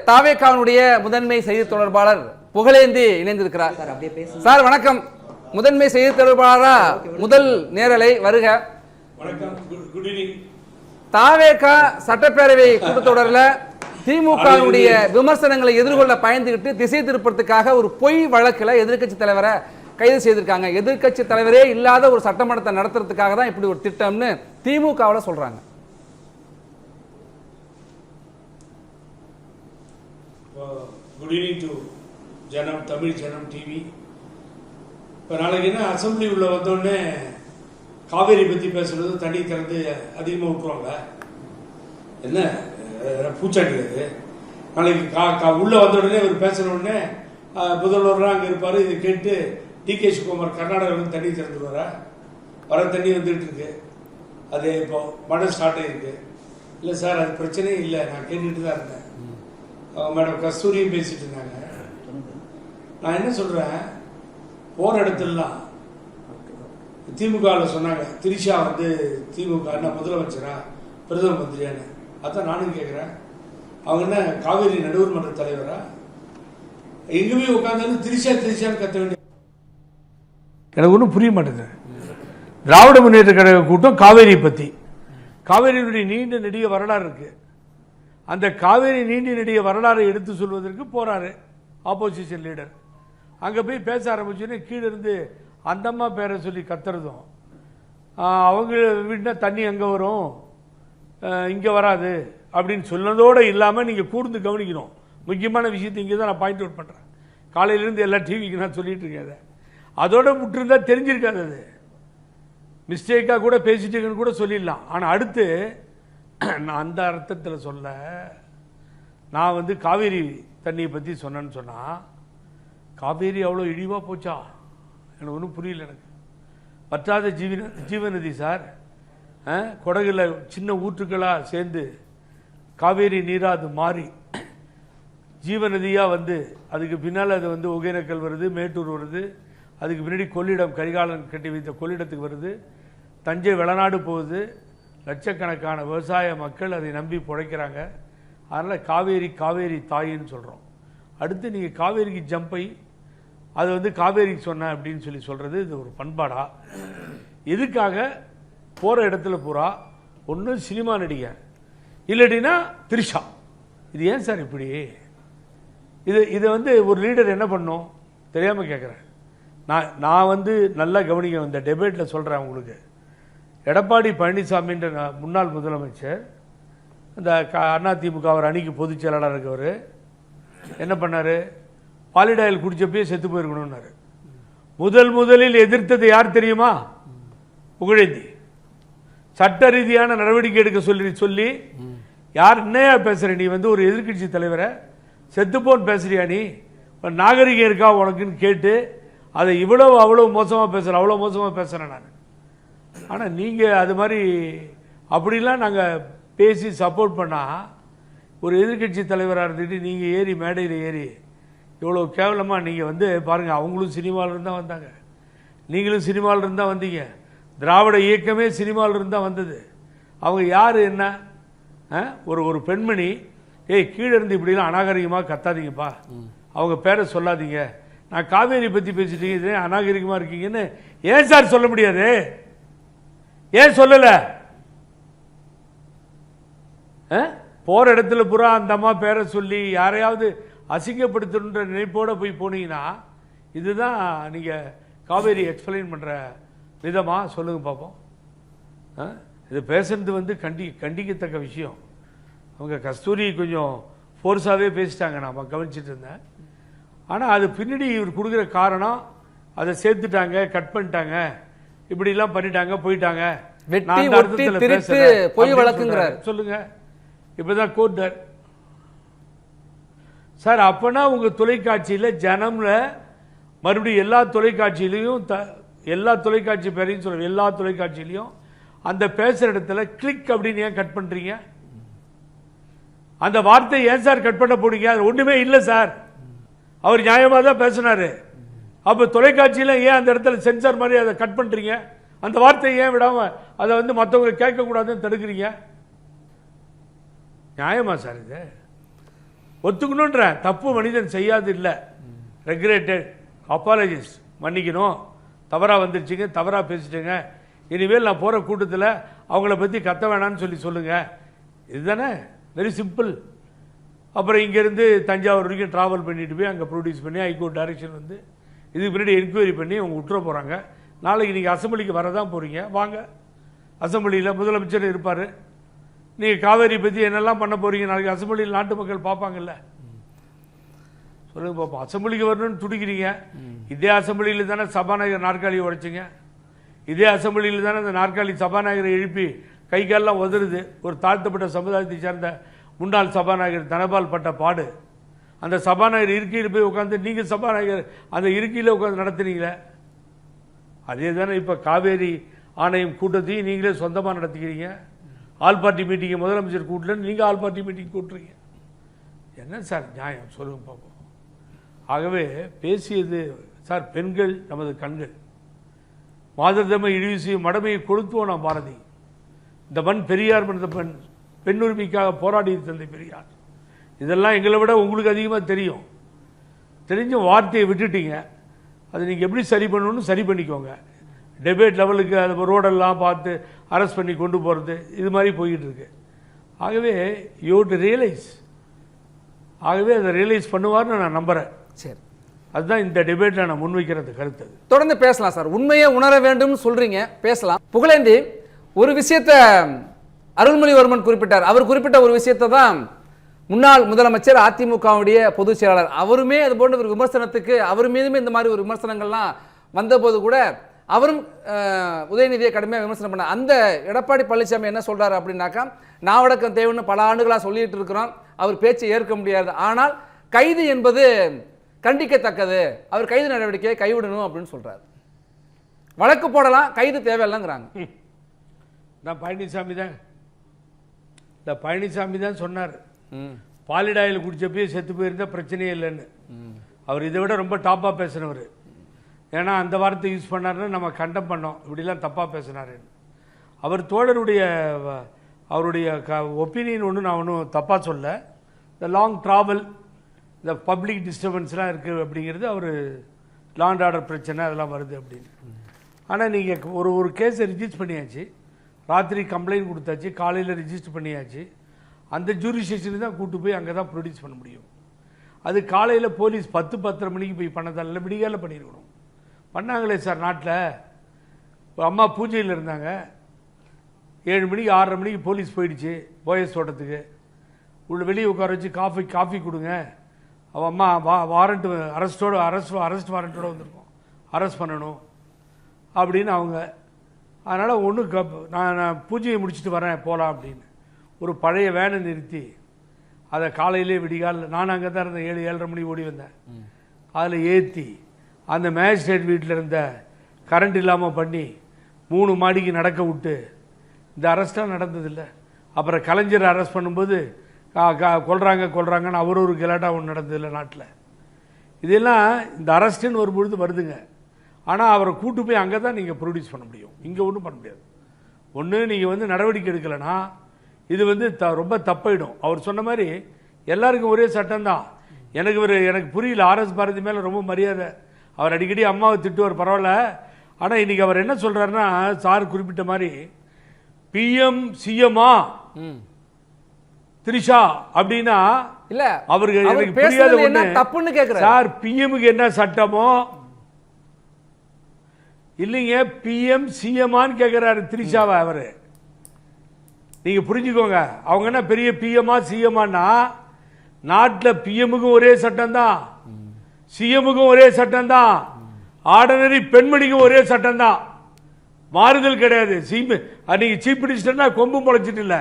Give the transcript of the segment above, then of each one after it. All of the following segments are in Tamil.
தாவேகாவுடைய முதன்மை செய்தி தொடர்பாளர் புகழேந்தி இணைந்திருக்கிறார். சார் வணக்கம். முதன்மை செய்தி தொடர்பாளரா முதல் நேரலை வருக. தாவேகா சட்டப்பேரவை கூட்டத்தொடரில் திமுகவுடைய விமர்சனங்களை எதிர்கொள்ள பயந்துகிட்டு திசை திருப்பறதுக்காக ஒரு பொய் வழக்கில் எதிர்க்கட்சி தலைவரை கைது செய்திருக்காங்க. எதிர்க்கட்சி தலைவரே இல்லாத ஒரு சட்டமன்றத்தை நடத்துறதுக்காக தான் இப்படி ஒரு திட்டம்னு திமுகவில் சொல்றாங்க. குட் ஈவினிங் டு ஜனம், தமிழ் ஜனம் டிவி. இப்போ நாளைக்கு என்ன அசம்பிளி உள்ள வந்தோடனே காவேரி பற்றி பேசுறது தண்ணி திறந்து அதிகமாக விட்டுருவாங்க. என்ன பூச்சாண்டி அது? நாளைக்கு உள்ள வந்த உடனே அவர் பேசுன உடனே முதல்வராக அங்கே இருப்பார். இதை கேட்டு டிகே சிவகுமார் கர்நாடகாவிலிருந்து தண்ணி திறந்துருவாரா? வர தண்ணி வந்துட்டு இருக்கு. அது இப்போ மழை ஸ்டார்ட் ஆகிருக்கு. இல்லை சார் அது பிரச்சனையே இல்லை, நான் கேட்டுட்டு தான் இருந்தேன். மேடம் கஸ்தூரியும் பேசிட்டு இருந்தாங்க. நான் என்ன சொல்றேன், போற இடத்துலலாம் திமுகவில் சொன்னாங்க திரிஷா வந்து திமுக முதலமைச்சரா பிரதம மந்திரியான்னு. அதான் நானும் கேட்குறேன், அவங்க என்ன காவேரி நடுவர் மன்ற தலைவரா? எங்குமே உட்காந்தாலும் திரிஷான்னு கத்த வேண்டிய எனக்கு ஒன்றும் புரிய மாட்டேங்குது. திராவிட முன்னேற்ற கழக கூட்டம் காவேரி பற்றி, காவேரியினுடைய நீண்ட நெடிய வரலாறு இருக்கு. அந்த காவேரி நீண்ட நெடிய வரலாறை எடுத்து சொல்வதற்கு போறாரு ஆப்போசிஷன் லீடர். அங்கே போய் பேச ஆரம்பிச்சோன்னே கீழே இருந்து அந்த அம்மா பேரை சொல்லி கத்துறதும், அவங்க வீட்டுனா தண்ணி அங்கே வரும் இங்கே வராது அப்படின்னு சொன்னதோடு இல்லாமல் நீங்கள் கூர்ந்து கவனிக்கணும். முக்கியமான விஷயத்தை இங்கே தான் நான் பாயிண்ட் அவுட் பண்ணுறேன். காலையிலேருந்து எல்லா டிவிக்கு நான் சொல்லிட்டு இருக்கேன். அதை அதோட விட்டுருந்தா தெரிஞ்சிருக்காது. அது மிஸ்டேக்காக கூட பேசிட்டேங்கன்னு கூட சொல்லிடலாம். ஆனால் அடுத்து நான் அந்த அர்த்தத்தில் சொல்ல, நான் வந்து காவேரி தண்ணியை பற்றி சொன்னேன்னு சொன்னால், காவேரி அவ்வளோ இழிவாக போச்சா? எனக்கு ஒன்றும் புரியல. எனக்கு பற்றாத ஜீவநதி சார். கொடகுல சின்ன ஊற்றுக்களாக சேர்ந்து காவேரி நீராக அது மாறி ஜீவநதியாக வந்து அதுக்கு பின்னால் அது வந்து ஒகேனக்கல் வருது, மேட்டூர் வருது, அதுக்கு பின்னாடி கொள்ளிடம் கரிகாலன் கட்டி வைத்த கொள்ளிடத்துக்கு வருது, தஞ்சை வெளிநாடு போகுது. லட்சக்கணக்கான விவசாய மக்கள் அதை நம்பி பிழைக்கிறாங்க. அதனால் காவேரி காவேரி தாயின்னு சொல்கிறோம். அடுத்து நீங்கள் காவேரிக்கு ஜம்பை அது வந்து காவேரிக்கு சொன்ன அப்படின்னு சொல்லி சொல்கிறது இது ஒரு பண்பாடா? எதுக்காக போகிற இடத்துல பூரா ஒன்று சினிமா நடிகை, இல்லடினா திரிஷா. இது ஏன் சார் இப்படி? இதை வந்து ஒரு லீடர் என்ன பண்ணும் தெரியாமல் கேட்குறேன். நான் வந்து நல்லா கவனிக்க இந்த டெபேட்டில் சொல்கிறேன் உங்களுக்கு. எடப்பாடி பழனிசாமின்ற முன்னாள் முதலமைச்சர், அந்த அதிமுக அவர் அணிக்கு பொதுச் செயலாளர் இருக்கவர் என்ன பண்ணார்? பாலிடாயில் குடிச்சப்பே செத்து போயிருக்கணும்னாரு. முதலில் எதிர்த்தது யார் தெரியுமா? புகழேந்தி. சட்ட ரீதியான நடவடிக்கை எடுக்க சொல்லி யார் என்னையா பேசுற? நீ வந்து ஒரு எதிர்கட்சி தலைவரை செத்துப்போன்னு பேசுறியா? நீ நாகரிகம் இருக்கா உனக்குன்னு கேட்டு அதை அவ்வளோ மோசமாக பேசுகிறேன், அவ்வளோ மோசமாக பேசுகிறேன் நான். ஆனால் நீங்கள் அது மாதிரி அப்படிலாம் நாங்கள் பேசி சப்போர்ட் பண்ணால், ஒரு எதிர்கட்சி தலைவராக இருந்துட்டு நீங்கள் ஏறி மேடையில் ஏறி இவ்வளோ கேவலமாக நீங்கள் வந்து பாருங்கள். அவங்களும் சினிமாவிலிருந்து தான் வந்தாங்க, நீங்களும் சினிமாவிலிருந்து தான் வந்தீங்க. திராவிட இயக்கமே சினிமாவிலிருந்து தான் வந்தது. அவங்க யார் என்ன? ஒரு பெண்மணி, கீழே இருந்து இப்படிலாம் அநாகரிகமாக கத்தாதீங்கப்பா, அவங்க பேரை சொல்லாதீங்க, நான் காவேரி பற்றி பேசிட்டீங்க, அநாகரிகமாக இருக்கீங்கன்னு ஏன் சார் சொல்ல முடியாது? ஏன் சொல்லல? போற இடத்துல பூரா அந்த அம்மா பேரை சொல்லி யாரையாவது அசிங்கப்படுத்தணுன்ற நினைப்போட போய் போனீங்கன்னா, இதுதான் நீங்க காவேரி எக்ஸ்பிளைன் பண்ற விதமா? சொல்லுங்க பார்ப்போம். இது பேசுறது வந்து கண்டிக்கத்தக்க விஷயம். அவங்க கஸ்தூரி கொஞ்சம் ஃபோர்ஸாகவே பேசிட்டாங்க, நான் கவனிச்சுட்டு இருந்தேன். ஆனால் அது பின்னாடி இவர் கொடுக்குற காரணம், அதை சேர்த்துட்டாங்க, கட் பண்ணிட்டாங்க, இப்படிலாம் பண்ணிட்டாங்க, போயிட்டாங்க. சொல்லுங்க. இப்பதான் கோர்ட் சார். அப்பனா உங்க தொலைக்காட்சியில் ஜனம்ல மறுபடியும் எல்லா தொலைக்காட்சி பேரையும் சொல்ற, எல்லா தொலைக்காட்சியிலையும் அந்த பேசுற இடத்துல கிளிக் அப்படின்னு ஏன் கட் பண்றீங்க? அந்த வார்த்தை ஏன் சார் கட் பண்ண போனீங்க? அது ஒண்ணுமே இல்லை சார். அவர் நியாயமா தான் பேசினாரு. அப்ப தொலைக்காட்சியில ஏன் அந்த இடத்துல சென்சார் மாதிரி அதை கட் பண்றீங்க? அந்த வார்த்தையை ஏன் விடாம அதை வந்து மற்றவங்க கேட்க கூடாதுன்னு தடுக்கிறீங்க? நியாயமா சார் இது? ஒத்துக்கணுன்ற தப்பு மனிதன் செய்யாது இல்லை. ரெகுலேட்டட் அப்பாலஜிஸ், மன்னிக்கணும், தவறாக வந்துருச்சுங்க, தவறாக பேசிட்டுங்க, இனிமேல் நான் போகிற கூட்டத்தில் அவங்கள பற்றி கத்த வேணான்னு சொல்லுங்கள். இதுதானே, வெரி சிம்பிள். அப்புறம் இங்கேருந்து தஞ்சாவூர் வரைக்கும் ட்ராவல் பண்ணிட்டு போய் அங்கே ப்ரொடியூஸ் பண்ணி ஹைகோர்ட் டைரக்ஷன் வந்து இதுக்கு பின்னாடி என்கொயரி பண்ணி அவங்க விட்டுற போகிறாங்க. நாளைக்கு நீங்கள் அசம்பிளிக்கு வரதான் போகிறீங்க, வாங்க. அசம்பிளியில் முதலமைச்சர் இருப்பார். நீங்கள் காவேரி பற்றி என்னெல்லாம் பண்ண போகிறீங்க நாளைக்கு அசம்பிளியில் நாட்டு மக்கள் பார்ப்பாங்கல்ல. சொல்லுங்க பார்ப்போம். அசம்பிளிக்கு வரணும்னு துடிக்கிறீங்க. இதே அசம்பிளியில் தானே சபாநாயகர் நாற்காலியை உடைச்சிங்க. இதே அசம்பிளியில் தானே அந்த நாற்காலி சபாநாயகரை எழுப்பி கை காலெல்லாம் உதறுது. ஒரு தாழ்த்தப்பட்ட சமுதாயத்தை சேர்ந்த முன்னாள் சபாநாயகர் தனபால் பட்ட பாடு. அந்த சபாநாயகர் இருக்கையில் போய் உட்காந்து நீங்கள் சபாநாயகர் அந்த இருக்கையில் உட்காந்து நடத்துனீங்களே, அதே தானே இப்போ காவேரி ஆணையம் கூட்டத்தையும் நீங்களே சொந்தமாக நடத்திக்கிறீங்க. ஆல் பார்ட்டி மீட்டிங்கை முதலமைச்சர் கூட்டலன்னு நீங்கள் ஆல் பார்ட்டி மீட்டிங் கூட்டுறீங்க. என்ன சார் நியாயம் சொல்லுங்க பார்ப்போம். ஆகவே பேசியது சார், பெண்கள் நமது கண்கள், மாதர்தமை இழிவு செய்யும் மடமையை கொளுத்துவோம் நாம் பாரதி. இந்த மண் பெரியார் மனித பெண் உரிமைக்காக போராடி தந்தை பெரியார். இதெல்லாம் எங்களை விட உங்களுக்கு அதிகமாக தெரியும். தெரிஞ்ச வார்த்தையை விட்டுட்டீங்க. அதை நீங்கள் எப்படி சரி பண்ணணும்னு சரி பண்ணிக்கோங்க. டெபேட் லெவலுக்கு அது ரோடெல்லாம் பார்த்து அரெஸ்ட் பண்ணி கொண்டு போகிறது இது மாதிரி போய்கிட்டு இருக்கு. ஆகவே யூ டு ரியலைஸ். ஆகவே அதை ரியலைஸ் பண்ணுவார்னு நான் நம்புகிறேன். சரி, அதுதான் இந்த டிபேட்டில் நான் முன்வைக்கிறது கருத்து. தொடர்ந்து பேசலாம் சார். உண்மையை உணர வேண்டும் சொல்றீங்க, பேசலாம். புகழேந்தி, ஒரு விஷயத்தை அருள்மொழிவர்மன் குறிப்பிட்டார். அவர் குறிப்பிட்ட ஒரு விஷயத்தை தான் முன்னாள் முதலமைச்சர் அதிமுகவுடைய பொதுச் செயலாளர் அவருமே அது போன்ற ஒரு விமர்சனத்துக்கு அவர் மீதுமே இந்த மாதிரி ஒரு விமர்சனங்கள்லாம் வந்தபோது கூட அவரும் உதயநிதியை கடுமையாக விமர்சனம் பண்ண. அந்த எடப்பாடி பழனிசாமி என்ன சொல்றாரு அப்படின்னாக்கா, நாவடக்கம் தேவைன்னு பல ஆண்டுகளாக சொல்லிட்டு இருக்கிறோம், அவர் பேச்சை ஏற்க முடியாது, ஆனால் கைது என்பது கண்டிக்கத்தக்கது, அவர் கைது நடவடிக்கையை கைவிடணும் அப்படின்னு சொல்றாரு. வழக்கு போடலாம், கைது தேவையில்லைங்கிறாங்க. நான் பழனிசாமி தான் சொன்னார், பாலிடாயில் குடிச்சப்பயே செத்து போயிருந்தா பிரச்சனையே இல்லைன்னு. அவர் இதை விட ரொம்ப டாப்பாக பேசினவர். ஏன்னா அந்த வார்த்தை யூஸ் பண்ணாருன்னு நம்ம கண்டம் பண்ணோம், இப்படிலாம் தப்பாக பேசினாருன்னு. அவர் தோழருடைய அவருடைய ஒப்பீனியன் ஒன்று நான் ஒன்றும் தப்பாக சொல்ல. இந்த லாங் ட்ராவல், இந்த பப்ளிக் டிஸ்டர்பன்ஸ்லாம் இருக்குது அப்படிங்கிறது, அவர் லா அண்ட் ஆர்டர் பிரச்சனை அதெல்லாம் வருது அப்படின்னு. ஆனால் நீங்கள் ஒரு கேஸை ரிஜிஸ்டர் பண்ணியாச்சு, ராத்திரி கம்ப்ளைண்ட் கொடுத்தாச்சு, காலையில் ரிஜிஸ்டர் பண்ணியாச்சு. அந்த ஜூரிஸ்டிக்ஷனுக்கு தான் கூட்டு போய் அங்கே தான் ப்ரொடியூஸ் பண்ண முடியும். அது காலையில் போலீஸ் 10-10:30 மணிக்கு போய் பண்ணதால விடிகால பண்ணியிருக்கணும். பண்ணாங்களே சார் நாட்டில். அம்மா பூஜையில் இருந்தாங்க, 7 மணிக்கு 6:30 மணிக்கு போலீஸ் போயிடுச்சு போயஸ் தோட்டத்துக்கு. உள்ள வெளியே உட்கார வச்சு காஃபி கொடுங்க, அவன் அம்மா வாரண்ட் அரெஸ்ட் வாரண்ட்டோடு வந்திருக்கோம், அரெஸ்ட் பண்ணணும் அப்படின்னு அவங்க. அதனால் நான் பூஜையை முடிச்சுட்டு வரேன் போகலாம் அப்படின்னு ஒரு பழைய வேனை நிறுத்தி அதை காலையிலே விடிகாலில் நான் அங்கே தான் இருந்தேன், 7-7:30 மணி ஓடி வந்தேன். அதில் ஏற்றி அந்த மேஜிஸ்ட்ரேட் வீட்டில் இருந்த கரண்ட் இல்லாமல் பண்ணி 3 மாடிக்கு நடக்க விட்டு இந்த அரெஸ்ட்டாக நடந்ததில்லை. அப்புறம் கலைஞர் அரெஸ்ட் பண்ணும்போது கொல்றாங்கன்னு அவர் ஒரு கலாட்டா ஒன்று நடந்ததில்லை நாட்டில். இதெல்லாம் இந்த அரெஸ்ட்டுன்னு வரும்பொழுது வருதுங்க. ஆனால் அவரை கூட்டு போய் அங்கே தான் நீங்கள் ப்ரொடியூஸ் பண்ண முடியும், இங்கே ஒன்றும் பண்ண முடியாது. ஒன்று நீங்கள் நடவடிக்கை எடுக்கலைன்னா இது ரொம்ப தப்பாயிடும். அவர் சொன்ன மாதிரி எல்லாருக்கும் ஒரே சட்டம் தான். எனக்கு புரியல, ஆர்எஸ் பாரதி மேலே ரொம்ப மரியாதை. அவர் அடிக்கடி அம்மாவை திட்டுவார், பரவாயில்ல. ஆனால் இன்னைக்கு அவர் என்ன சொல்றாருன்னா, சார் குறிப்பிட்ட மாதிரி பிஎம் சிஎம்மா திரிஷா அப்படின்னா இல்ல அவருக்கு எனக்கு புரியாத ஒண்ணு தப்புன்னு கேக்குறாரு. சார் பிஎம்க்கு என்ன சட்டமோ இல்லைங்க, பிஎம் சிஎம்மான்னு கேட்கிறாரு திரிஷாவை. அவரு நீங்க புரிஞ்சுக்கோங்க, அவங்க என்ன பெரிய பிஎம்மா சிஎம்மான்னா, நாட்டில் பிஎம்முக்கும் ஒரே சட்டம் தான், சிஎம்முக்கும் ஒரே சட்டம் தான், ஆர்டினரி பெண்மணிக்கும் ஒரே சட்டம் தான், மாறுதல் கிடையாது. நீங்க சீஃப் மினிஸ்டர்னா கொம்பு முளைச்சிட்டு இல்ல,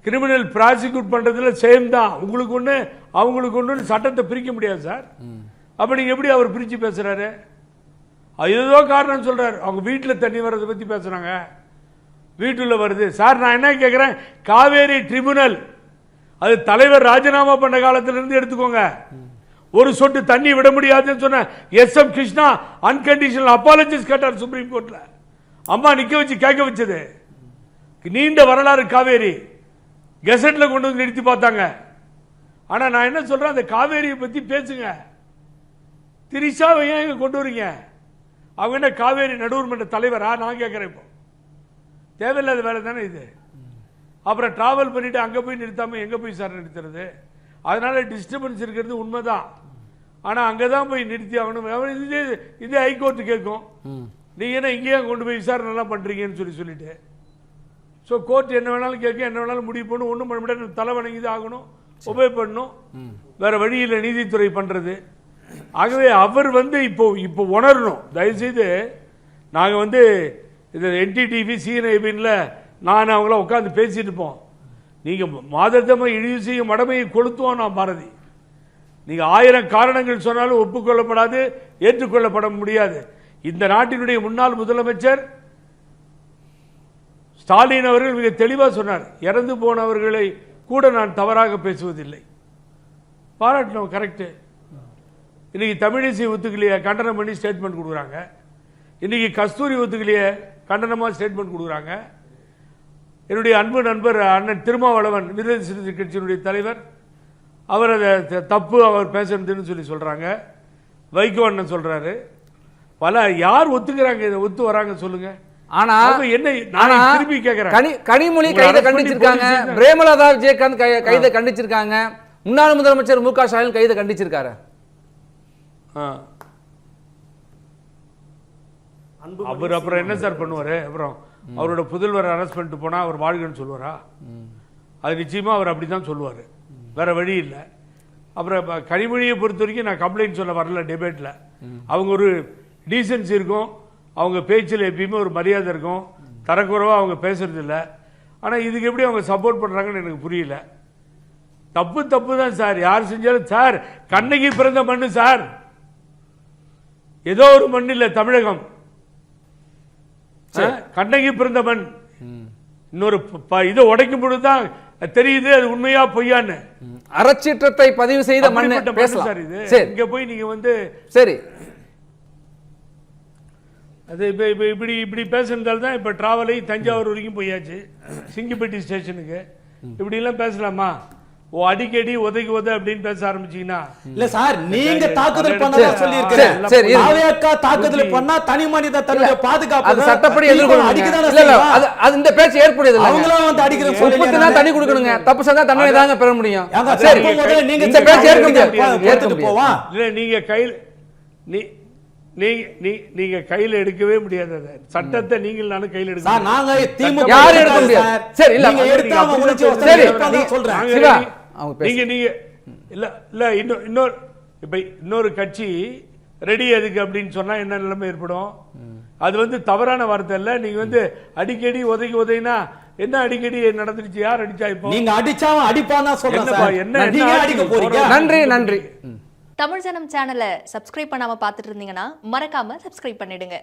கிரிமினல் ப்ராசிக்யூட் பண்றதுல சேம் தான். உங்களுக்கு ஒண்ணு அவங்களுக்கு ஒண்ணு சட்டத்தை பிரிக்க முடியாது சார். அப்ப நீங்க எப்படி அவர் பிரிச்சு பேசுறாரு? ஏதோ காரணம் சொல்றாரு. அவங்க வீட்டில் தண்ணி வர்றதை பத்தி பேசுறாங்க, வீட்டுல வருது சார். நான் என்ன கேட்கிறேன், காவேரி ட்ரிபியூனல் அது தலைவர் ராஜினாமா பண்ண காலத்திலிருந்து எடுத்துக்கோங்க. ஒரு சொட்டு தண்ணி விட முடியாதுன்னு சொன்ன எஸ்.எம். கிருஷ்ணா அன்கண்டிஷனல் அப்பாலஜிஸ் கேட்டார் சுப்ரீம் கோர்ட்ல. அம்மா நிக்க வச்சு கேட்க வச்சது. நீண்ட வரலாறு காவேரி. கெசட்ல கொண்டு வந்து நிறுத்தி பார்த்தாங்க. ஆனா நான் என்ன சொல்றேன், அந்த காவேரியை பத்தி பேசுங்க. திரிஷாவை ஏன் இங்க கொண்டு வரீங்க? அவங்க என்ன காவேரி நடுவர் மன்ற தலைவரா? நான் கேட்கிறேன். இப்போ தேவையில்லாத வேலை தானே இது. அப்புறம் டிராவல் பண்ணிட்டு அங்க போய் நிறுத்தாம எங்க போய் சார் நிறுத்துறது? அதனால டிஸ்டர்பன்ஸ் இருக்கிறது உண்மைதான். ஆனா அங்கதான் போய் நிறுத்தி ஆகணும். இதே ஹைகோர்ட் கேட்கும், நீங்க என்ன இங்கேயே கொண்டு போய் விசாரணை எல்லாம் பண்றீங்கன்னு சொல்லிட்டு. ஸோ கோர்ட் என்ன வேணாலும் கேட்க, என்ன வேணாலும் முடிவு பண்ணணும். ஒன்றும் பண்ண முடியாது, தலை வணங்கி தான் ஆகணும், ஒபே பண்ணணும். வேற வழியில் நீதித்துறை பண்றது. ஆகவே அவர் இப்போ உணரணும். தயவுசெய்து நாங்கள் இது NTTV CNIBல நான் அவங்கள உட்காந்து பேசிட்டு இருப்போம். நீங்கள் மாதத்தமாக இழிவு செய்யும் மடமையை கொளுத்துவோம். நான் பாரதி, நீங்கள் 1000 காரணங்கள் சொன்னாலும் ஒப்புக்கொள்ளப்படாது, ஏற்றுக்கொள்ளப்பட முடியாது. இந்த நாட்டினுடைய முன்னாள் முதலமைச்சர் ஸ்டாலின் அவர்கள் மிக தெளிவாக சொன்னார், இறந்து போனவர்களை கூட நான் தவறாக பேசுவதில்லை. பாராட்டணும், கரெக்டு. இன்னைக்கு தமிழிசை ஒத்துக்கலையே கண்டனம் பண்ணி ஸ்டேட்மெண்ட் கொடுக்குறாங்க. இன்னைக்கு கஸ்தூரி ஒத்துக்கலையே கண்டனமாக ஸ்டேட்மெண்ட் கொடுக்குறாங்க. என்னுடைய அன்பு நண்பர் அண்ணன் திருமாவளவன் விடுதலை சிறுத்தைகள் கட்சியினுடைய தலைவர், அவர் அதை தப்பு அவர் பேசுறதுன்னு சொல்றாங்க. வைகோ அண்ணன் சொல்றாரு. பல யார் ஒத்துக்கிறாங்க, இதை ஒத்து வராங்க சொல்லுங்க. ஆனா என்ன நான் திருப்பி கேட்கிறேன், கனிமொழி கைதை கண்டிச்சிருக்காங்க, பிரேமலதா விஜயகாந்த் கைதை கண்டிச்சிருக்காங்க, முன்னாள் முதலமைச்சர் மு க ஸ்டாலின் கைதை கண்டிச்சிருக்காரு. அவர் அப்புறம் என்ன சார் பண்ணுவாரு? அப்புறம் அவரோட புதல்வர் அரெஸ்ட் பண்ணிட்டு போனா அவர் வாழ்கன்னு சொல்லுவாரா? அது நிச்சயமா அவர் அப்படிதான் சொல்லுவாரு, வேற வழி இல்லை. அப்புறம் கனிமொழியை பொறுத்த வரைக்கும் நான் கம்ப்ளைண்ட் சொல்ல வரல டிபேட்ல. அவங்க ஒரு டீசன்சி இருக்கும், அவங்க பேச்சில் எப்பயுமே ஒரு மரியாதை இருக்கும், தரக்குறைவா அவங்க பேசுறது இல்லை. ஆனா இதுக்கு எப்படி அவங்க சப்போர்ட் பண்றாங்கன்னு எனக்கு புரியல. தப்பு தான் சார், யார் செஞ்சாலும். சார் கண்ணகி பிறந்த மண்ணு சார், ஏதோ ஒரு மண் இல்ல தமிழகம். கண்ணகி பிறந்த மண். இன்னொரு இதை உடைக்கும் பொழுதுதான் தெரியுது அது உண்மையா பொய்யான்னு. அறச்சீற்றத்தை பதிவு செய்த மண் சார் இது. இங்க போய் நீங்க சரி, அது இப்படி பேசுறதால தான் இப்ப டிராவலை தஞ்சாவூர் வரைக்கும் போயாச்சு, சிங்கிப்பட்டி ஸ்டேஷனுக்கு. இப்படி எல்லாம் பேசலாமா? அடிக்கடி உதைக்கு உத அப்படின்னு பேச ஆரம்பிச்சீங்கன்னா இல்ல சார், நீங்க தாக்குதல் பண்ணதா சொல்லி இருக்கீங்க. ஆவேக்கா தாக்குதல் பண்ணா தனி மனித தன்னுடைய பாதுகாப்பு அது சட்டப்படி எதிர்கொள்ளணும். இல்ல இல்ல, அது இந்த பேச்சு ஏற்புடையது இல்ல. அவங்கள அடிக்கிற உப்புக்கு தண்ணி கொடுக்கணுங்க, தப்பு செஞ்சா தண்டனை தாங்க பெற முடியும். சரி, நீங்க இந்த பேச்சு ஏற்க முடியாது. ஏத்துட்டு போவா இல்ல, நீங்க கையில் நீங்க கையில எடுக்கவே முடியாது. சட்டத்தை நீங்கள் நானும் கையில் எடுக்க சார், நாங்க திமுக யாரும் எடுக்க முடியாது. சரி, இல்ல நீங்க எடுக்காம உணர்ச்சி சரி சொல்றேன். சிவா, நீங்க இல்ல இன்னொரு கட்சி ரெடி எதுக்கு அப்படின்னு சொன்னா என்ன நிலைமை ஏற்படும்? அது தவறான வார்த்தை இல்ல. நீங்க அடிக்கடி உதைனா என்ன அடிக்கடி நடந்துருச்சு? யார் அடிச்சா? இப்போ நீங்க அடிச்சாம அடிப்பானா சொல்றேன். என்ன நீங்க அடிக்க போறீங்க? நன்றி. தமிழ் ஜனம் சேனலை சப்ஸ்கிரைப் பண்ணாம பார்த்துட்டு இருந்தீங்கன்னா மறக்காம சப்ஸ்கிரைப் பண்ணிடுங்க.